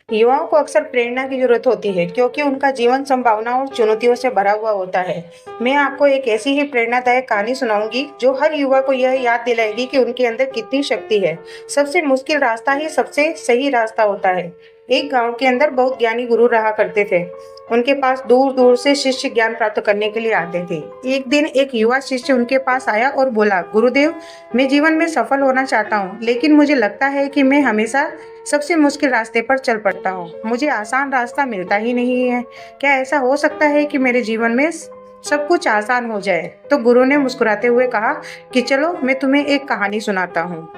युवाओं को अक्सर प्रेरणा की जरूरत होती है क्योंकि उनका जीवन संभावनाओं और चुनौतियों से भरा हुआ होता है। मैं आपको एक ऐसी ही प्रेरणादायक कहानी सुनाऊंगी जो हर युवा को यह याद दिलाएगी कि उनके अंदर कितनी शक्ति है। सबसे मुश्किल रास्ता ही सबसे सही रास्ता होता है। एक गांव के अंदर बहुत ज्ञानी गुरु रहा करते थे। उनके पास दूर दूर से शिष्य ज्ञान प्राप्त करने के लिए आते थे। एक दिन एक युवा शिष्य उनके पास आया और बोला, गुरुदेव, मैं जीवन में सफल होना चाहता हूँ, लेकिन मुझे लगता है कि मैं हमेशा सबसे मुश्किल रास्ते पर चल पड़ता हूँ। मुझे आसान रास्ता मिलता ही नहीं है। क्या ऐसा हो सकता है कि मेरे जीवन में सब कुछ आसान हो जाए? तो गुरु ने मुस्कुराते हुए कहा कि चलो मैं तुम्हें एक कहानी सुनाता हूँ।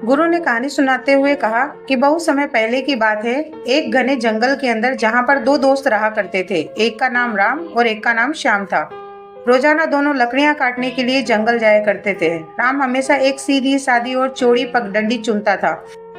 गुरु ने कहानी सुनाते हुए कहा कि बहुत समय पहले की बात है। एक घने जंगल के अंदर जहाँ पर दो दोस्त रहा करते थे। एक का नाम राम और एक का नाम श्याम था। रोजाना दोनों लकड़ियां काटने के लिए जंगल जाया करते थे। राम हमेशा एक सीधी सादी और चौड़ी पगडंडी चुनता था,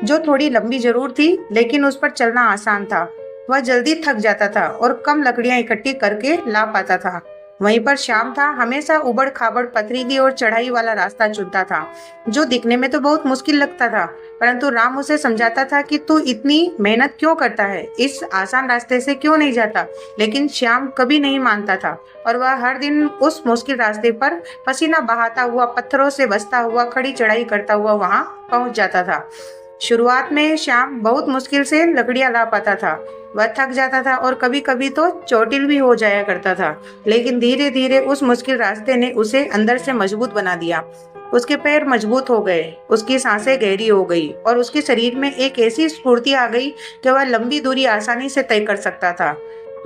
जो थोड़ी लंबी जरूर थी, लेकिन उस पर चलना आसान था। वह जल्दी थक जाता था और कम लकड़ियां इकट्ठी करके ला पाता था। वहीं पर श्याम था, हमेशा उबड़ खाबड़ पथरीली और चढ़ाई वाला रास्ता चुनता था, जो दिखने में तो बहुत मुश्किल लगता था। परंतु राम उसे समझाता था कि तू इतनी मेहनत क्यों करता है, इस आसान रास्ते से क्यों नहीं जाता। लेकिन श्याम कभी नहीं मानता था और वह हर दिन उस मुश्किल रास्ते पर पसीना बहाता हुआ, पत्थरों से बचता हुआ, खड़ी चढ़ाई करता हुआ वहां पहुंच जाता था। शुरुआत में श्याम बहुत मुश्किल से लकड़ियां ला पाता था। वह थक जाता था और कभी कभी तो चोटिल भी हो जाया करता था। लेकिन धीरे धीरे उस मुश्किल रास्ते ने उसे अंदर से मजबूत बना दिया। उसके पैर मजबूत हो गए, उसकी सांसें गहरी हो गई और उसके शरीर में एक ऐसी स्फूर्ति आ गई कि वह लंबी दूरी आसानी से तय कर सकता था।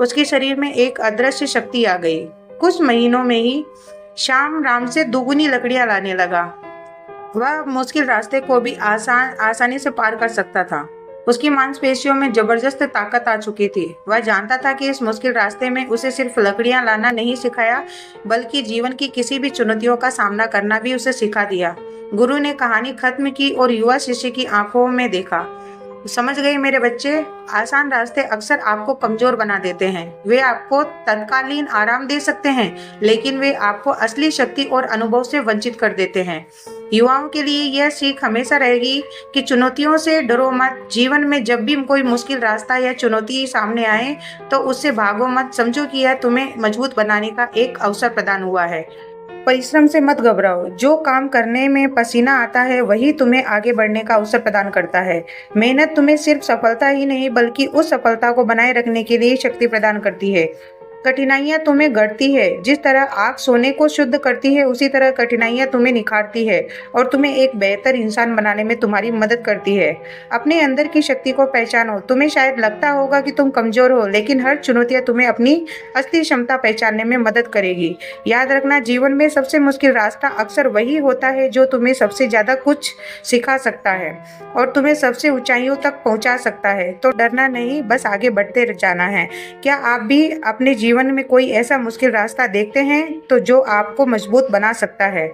उसके शरीर में एक अदृश्य शक्ति आ गई। कुछ महीनों में ही श्याम राम से दोगुनी लकड़ियां लाने लगा। वह मुश्किल रास्ते को भी आसानी से पार कर सकता था। उसकी मांसपेशियों में जबरदस्त ताकत आ चुकी थी। वह जानता था कि इस मुश्किल रास्ते में उसे सिर्फ लकड़ियां लाना नहीं सिखाया, बल्कि जीवन की किसी भी चुनौतियों का सामना करना भी उसे सिखा दिया। गुरु ने कहानी खत्म की और युवा शिष्य की आंखों में देखा। समझ गए मेरे बच्चे, आसान रास्ते अक्सर आपको कमजोर बना देते हैं। वे आपको तत्कालीन आराम दे सकते हैं, लेकिन वे आपको असली शक्ति और अनुभव से वंचित कर देते हैं। युवाओं के लिए यह सीख हमेशा रहेगी कि चुनौतियों से डरो मत। जीवन में जब भी कोई मुश्किल रास्ता या चुनौती सामने आए तो उससे भागो मत। समझो कि यह तुम्हें मजबूत बनाने का एक अवसर प्रदान हुआ है। परिश्रम से मत घबराओ। जो काम करने में पसीना आता है वही तुम्हें आगे बढ़ने का अवसर प्रदान करता है। मेहनत तुम्हें सिर्फ सफलता ही नहीं, बल्कि उस सफलता को बनाए रखने के लिए शक्ति प्रदान करती है। कठिनाइयां तुम्हें गढ़ती है। जिस तरह आग सोने को शुद्ध करती है, उसी तरह कठिनाइयां तुम्हें निखारती है और तुम्हें एक बेहतर इंसान बनाने में तुम्हारी मदद करती है। अपने अंदर की शक्ति को पहचानो। तुम्हें शायद लगता होगा कि तुम कमजोर हो, लेकिन हर चुनौतियां तुम्हें अपनी असली क्षमता पहचानने में मदद करेगी। याद रखना, जीवन में सबसे मुश्किल रास्ता अक्सर वही होता है जो तुम्हें सबसे ज्यादा कुछ सिखा सकता है और तुम्हें सबसे ऊंचाइयों तक पहुंचा सकता है। तो डरना नहीं, बस आगे बढ़ते जाना है। क्या आप भी अपने जीवन में कोई ऐसा मुश्किल रास्ता देखते हैं तो जो आपको मजबूत बना सकता है?